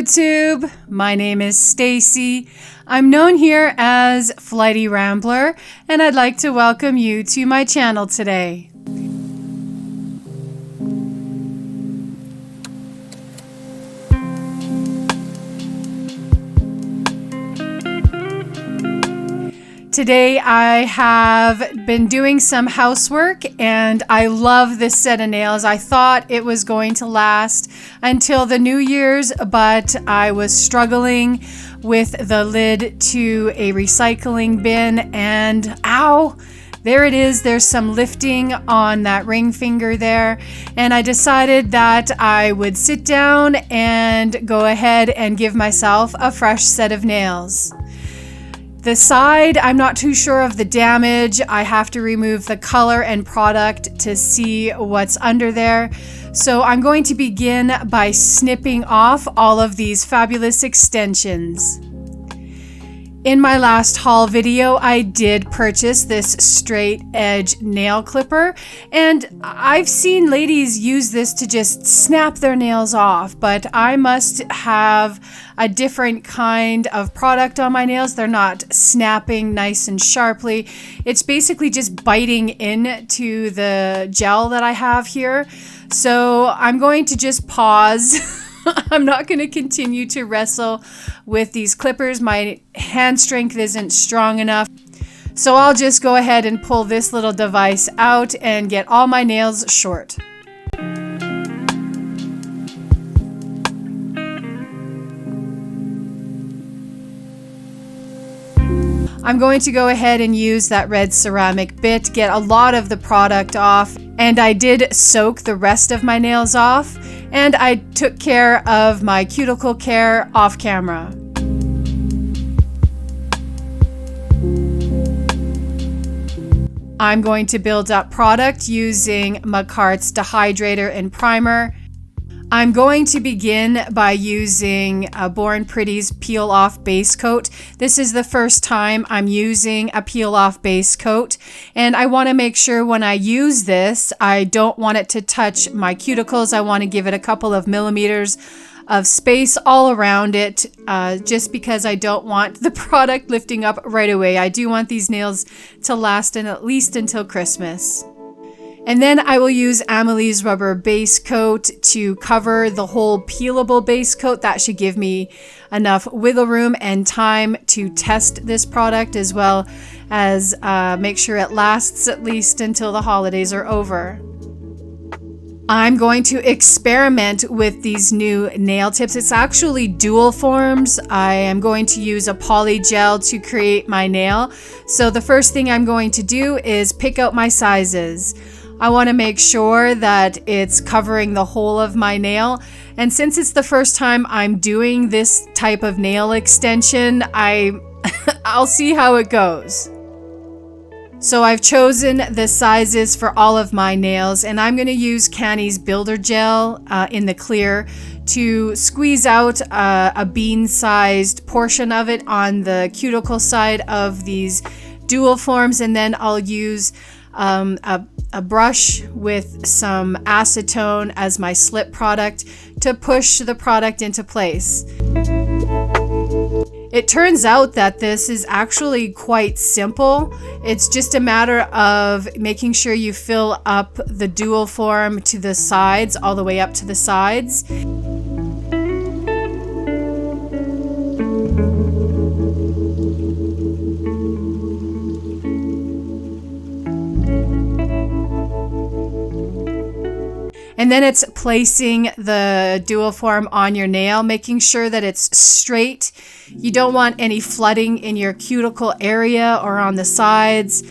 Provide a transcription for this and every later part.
YouTube. My name is Stacy. I'm known here as flightyrambler, and I'd like to welcome you to my channel today. Today I have been doing some housework and I love this set of nails. I thought it was going to last until the New Year's, but I was struggling with the lid to a recycling bin and ow! There it is. There's some lifting on that ring finger there. And I decided that I would sit down and go ahead and give myself a fresh set of nails. The side, I'm not too sure of the damage. I have to remove the color and product to see what's under there. So I'm going to begin by snipping off all of these fabulous extensions. In my last haul video, I did purchase this straight edge nail clipper, and I've seen ladies use this to just snap their nails off, but I must have a different kind of product on my nails. They're not snapping nice and sharply. It's basically just biting into the gel that I have here. So I'm going to just pause. I'm not going to continue to wrestle with these clippers. My hand strength isn't strong enough. So I'll just go ahead and pull this little device out and get all my nails short. I'm going to go ahead and use that red ceramic bit, get a lot of the product off, and I did soak the rest of my nails off, and I took care of my cuticle care off camera. I'm going to build up product using Macart's dehydrator and primer. I'm going to begin by using Born Pretty's Peel Off Base Coat. This is the first time I'm using a peel off base coat, and I want to make sure when I use this, I don't want it to touch my cuticles. I want to give it a couple of millimeters of space all around it, just because I don't want the product lifting up right away. I do want these nails to last at least until Christmas. And then I will use Amelie's rubber base coat to cover the whole peelable base coat. That should give me enough wiggle room and time to test this product, as well as make sure it lasts at least until the holidays are over. I'm going to experiment with these new nail tips. It's actually dual forms. I am going to use a poly gel to create my nail. So the first thing I'm going to do is pick out my sizes. I want to make sure that it's covering the whole of my nail. And since it's the first time I'm doing this type of nail extension, I'll see how it goes. So I've chosen the sizes for all of my nails, and I'm going to use Canni's Builder Gel in the clear to squeeze out a bean-sized portion of it on the cuticle side of these dual forms, and then I'll use a brush with some acetone as my slip product to push the product into place. It turns out that this is actually quite simple. It's just a matter of making sure you fill up the dual form to the sides, all the way up to the sides. And then it's placing the dual form on your nail, making sure that it's straight. You don't want any flooding in your cuticle area or on the sides.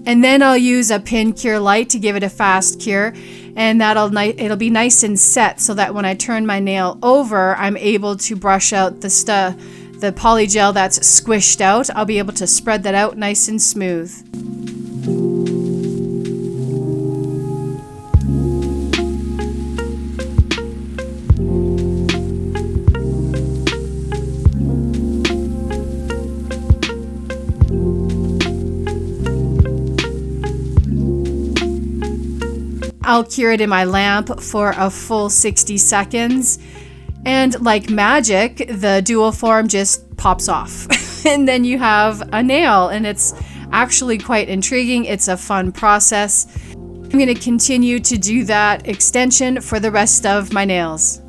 And then I'll use a pin cure light to give it a fast cure, and it'll be nice and set so that when I turn my nail over, I'm able to brush out the poly gel that's squished out. I'll be able to spread that out nice and smooth. I'll cure it in my lamp for a full 60 seconds. And like magic, the dual form just pops off. And then you have a nail, and it's actually quite intriguing. It's a fun process. I'm going to continue to do that extension for the rest of my nails.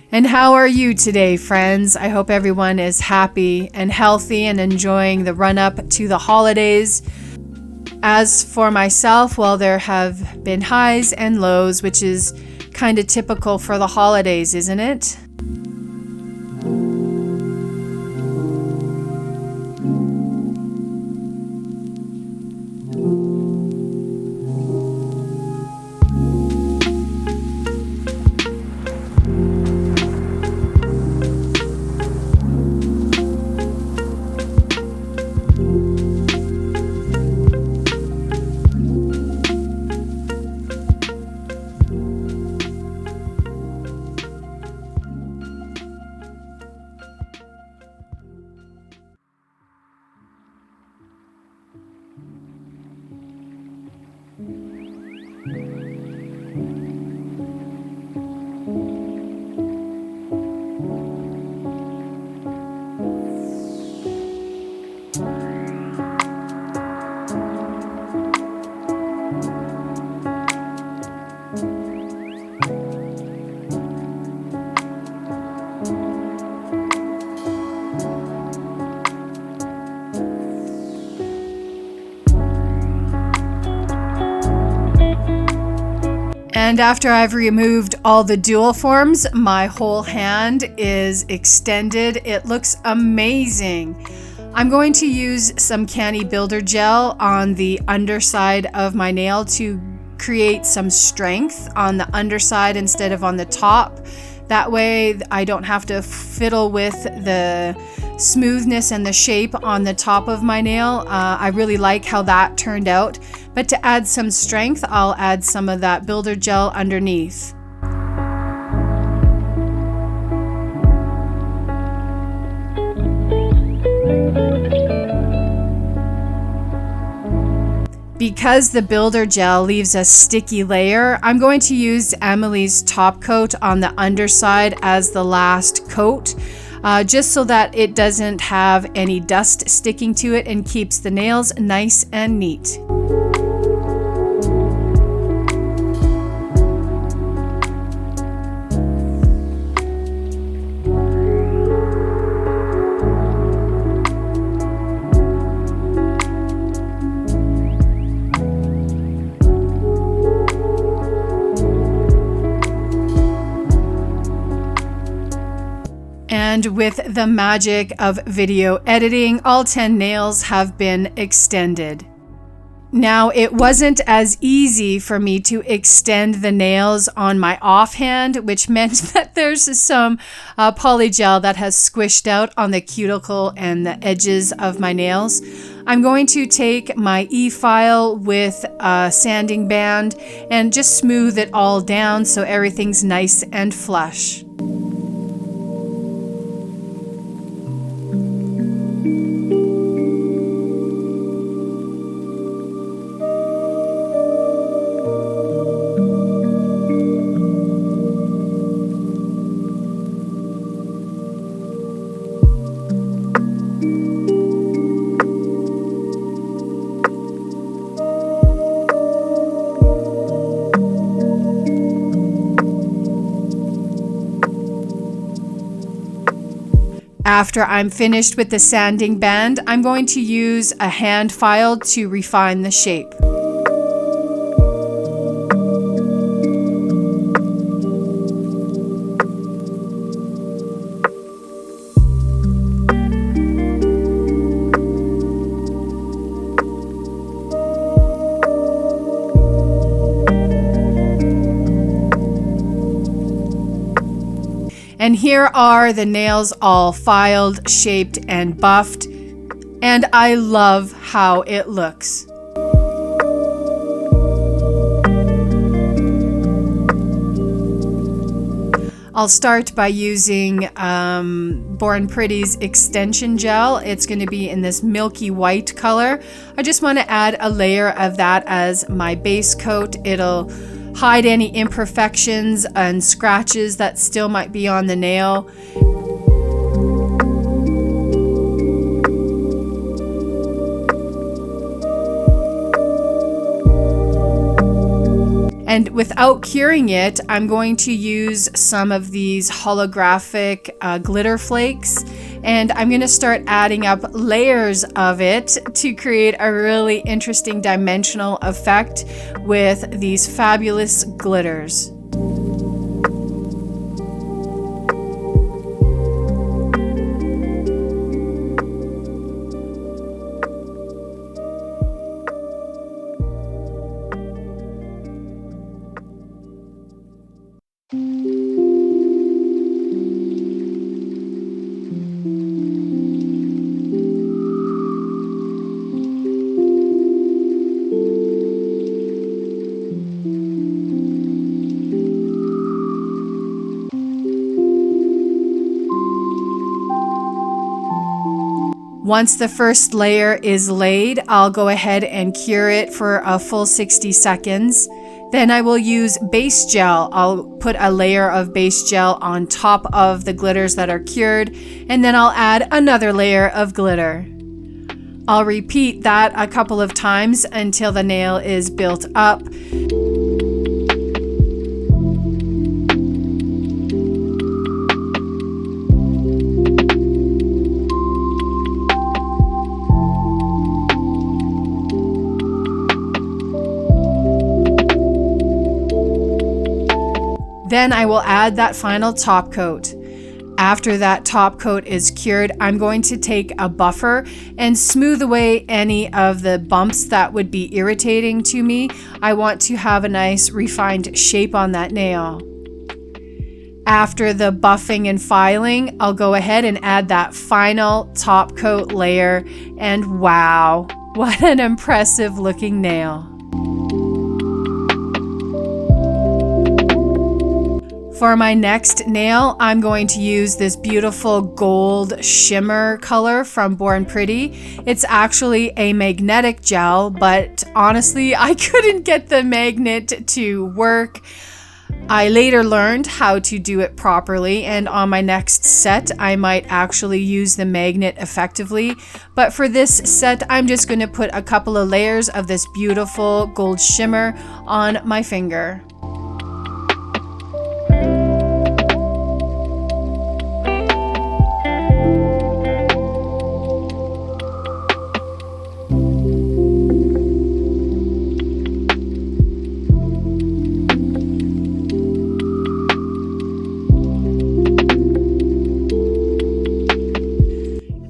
And how are you today, friends? I hope everyone is happy and healthy and enjoying the run-up to the holidays. As for myself, well, there have been highs and lows, which is kind of typical for the holidays, isn't it? And after I've removed all the dual forms, my whole hand is extended. It looks amazing. I'm going to use some canni builder gel on the underside of my nail to create some strength on the underside instead of on the top. That way I don't have to fiddle with the smoothness and the shape on the top of my nail. I really like how that turned out. But to add some strength, I'll add some of that builder gel underneath. Because the builder gel leaves a sticky layer, I'm going to use Emily's top coat on the underside as the last coat, just so that it doesn't have any dust sticking to it and keeps the nails nice and neat. And with the magic of video editing, all 10 nails have been extended. Now, it wasn't as easy for me to extend the nails on my offhand, which meant that there's some polygel that has squished out on the cuticle and the edges of my nails. I'm going to take my e-file with a sanding band and just smooth it all down so everything's nice and flush. After I'm finished with the sanding band, I'm going to use a hand file to refine the shape. And here are the nails all filed, shaped, and buffed, and I love how it looks. I'll start by using Born Pretty's extension gel. It's going to be in this milky white color. I just want to add a layer of that as my base coat. It'll hide any imperfections and scratches that still might be on the nail. And without curing it, I'm going to use some of these holographic glitter flakes, and I'm going to start adding up layers of it to create a really interesting dimensional effect with these fabulous glitters. Once the first layer is laid, I'll go ahead and cure it for a full 60 seconds. Then I will use base gel. I'll put a layer of base gel on top of the glitters that are cured, and then I'll add another layer of glitter. I'll repeat that a couple of times until the nail is built up. Then I will add that final top coat. After that top coat is cured, I'm going to take a buffer and smooth away any of the bumps that would be irritating to me. I want to have a nice refined shape on that nail. After the buffing and filing, I'll go ahead and add that final top coat layer, and wow, what an impressive looking nail. For my next nail, I'm going to use this beautiful gold shimmer color from Born Pretty. It's actually a magnetic gel, but honestly, I couldn't get the magnet to work. I later learned how to do it properly, and on my next set, I might actually use the magnet effectively. But for this set, I'm just going to put a couple of layers of this beautiful gold shimmer on my finger.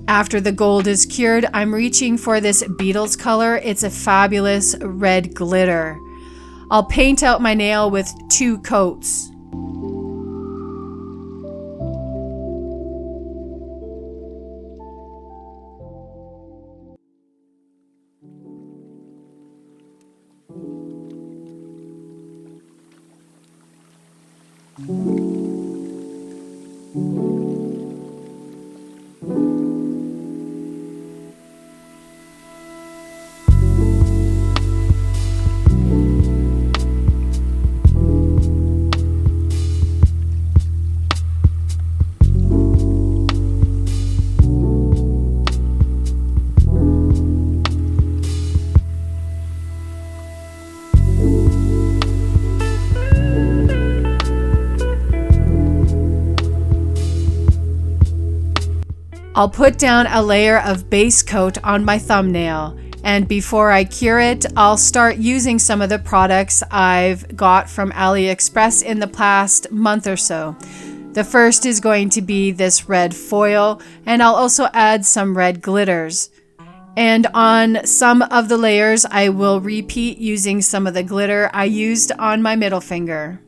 After the gold is cured, I'm reaching for this Beetles color. It's a fabulous red glitter. I'll paint out my nail with 2 coats. I'll put down a layer of base coat on my thumbnail, and before I cure it, I'll start using some of the products I've got from AliExpress in the past month or so. The first is going to be this red foil, and I'll also add some red glitters. And on some of the layers, I will repeat using some of the glitter I used on my middle finger.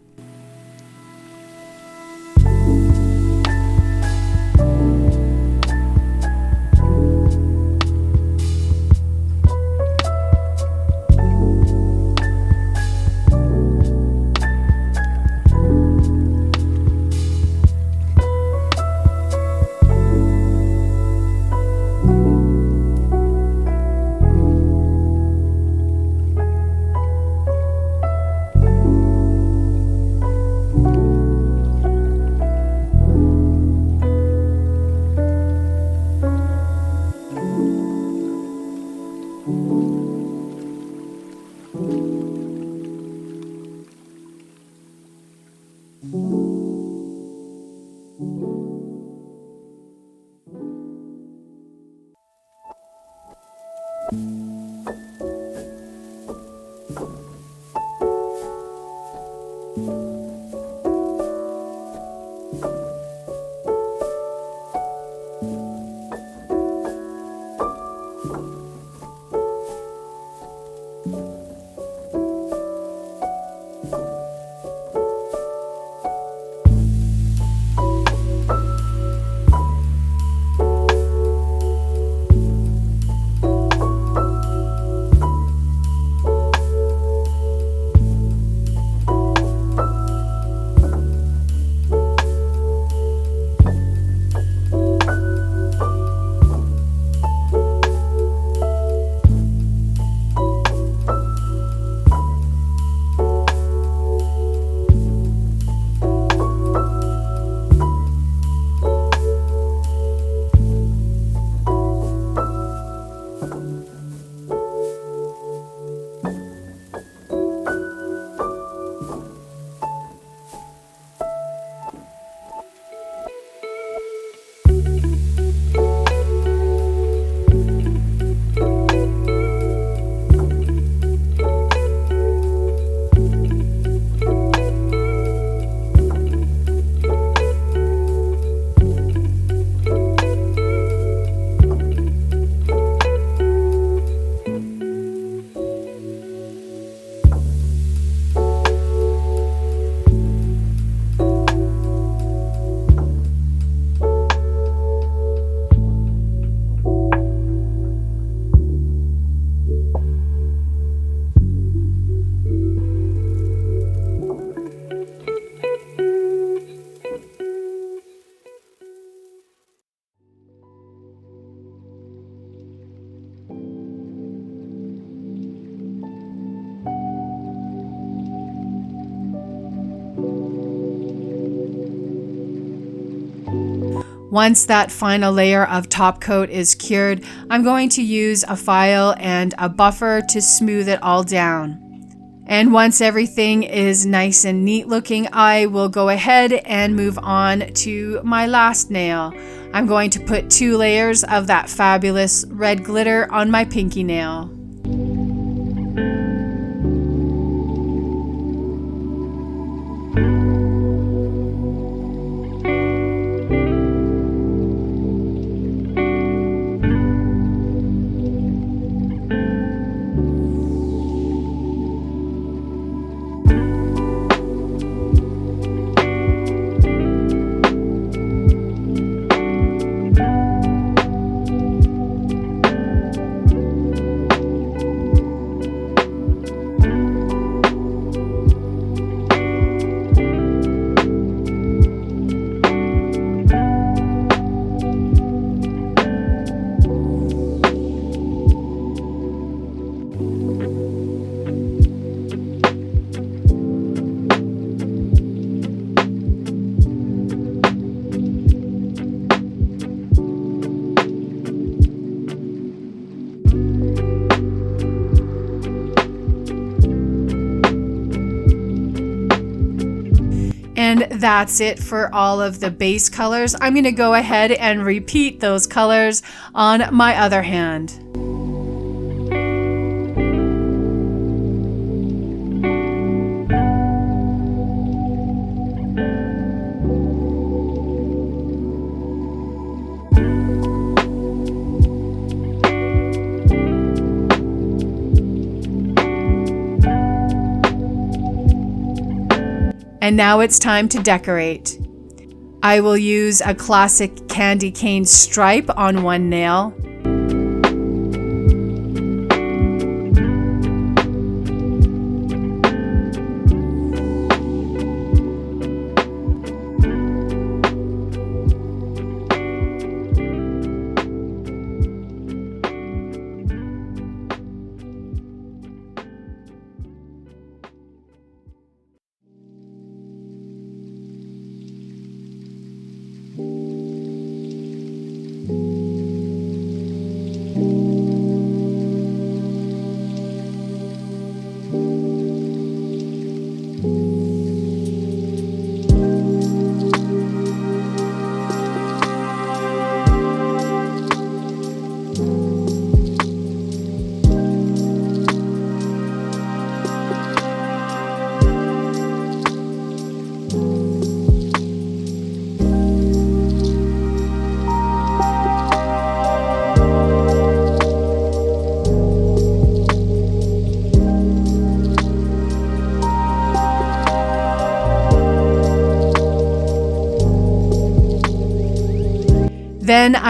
Once that final layer of top coat is cured, I'm going to use a file and a buffer to smooth it all down. And once everything is nice and neat looking, I will go ahead and move on to my last nail. I'm going to put 2 layers of that fabulous red glitter on my pinky nail. And that's it for all of the base colors. I'm going to go ahead and repeat those colors on my other hand. And now it's time to decorate. I will use a classic candy cane stripe on one nail.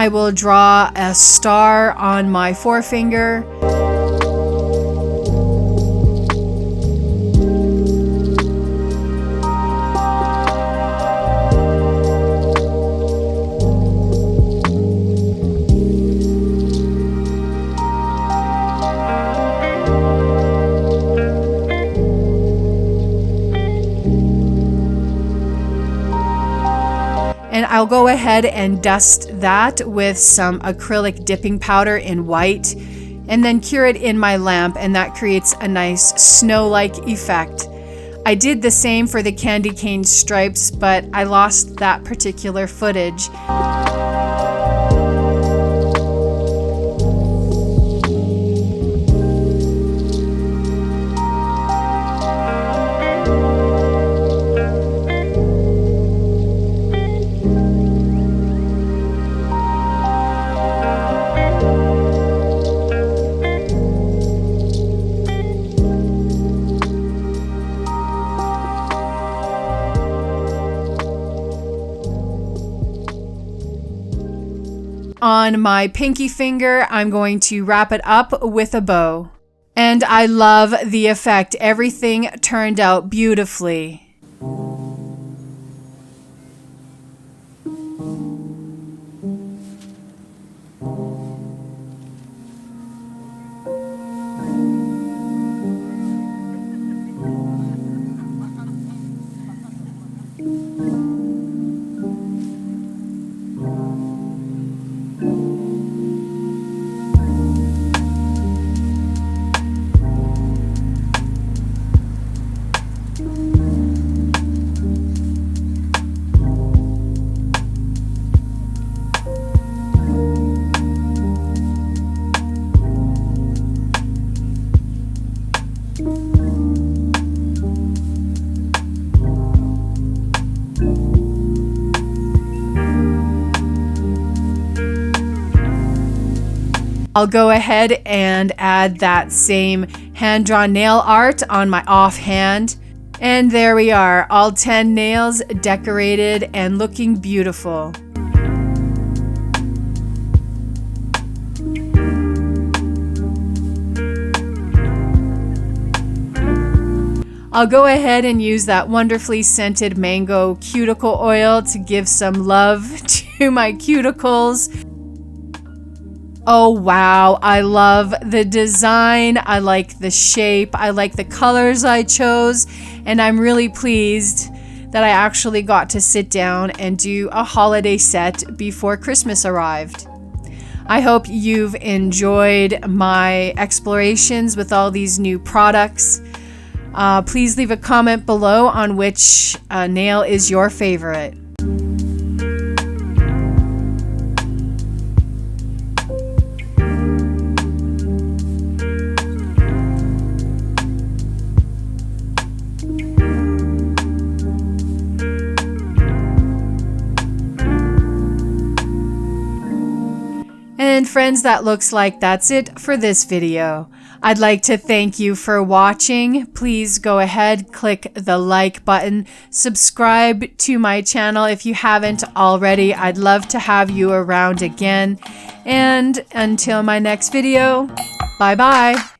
I will draw a star on my forefinger. And I'll go ahead and dust that with some acrylic dipping powder in white and then cure it in my lamp, and that creates a nice snow-like effect. I did the same for the candy cane stripes, but I lost that particular footage. On my pinky finger, I'm going to wrap it up with a bow. And I love the effect. Everything turned out beautifully. I'll go ahead and add that same hand-drawn nail art on my offhand. And there we are, all 10 nails decorated and looking beautiful. I'll go ahead and use that wonderfully scented mango cuticle oil to give some love to my cuticles. Oh wow, I love the design, I like the shape, I like the colors I chose, and I'm really pleased that I actually got to sit down and do a holiday set before Christmas arrived. I hope you've enjoyed my explorations with all these new products. Please leave a comment below on which nail is your favorite. And friends, that looks like that's it for this video. I'd like to thank you for watching. Please go ahead, click the like button, subscribe to my channel if you haven't already. I'd love to have you around again. And until my next video, bye bye.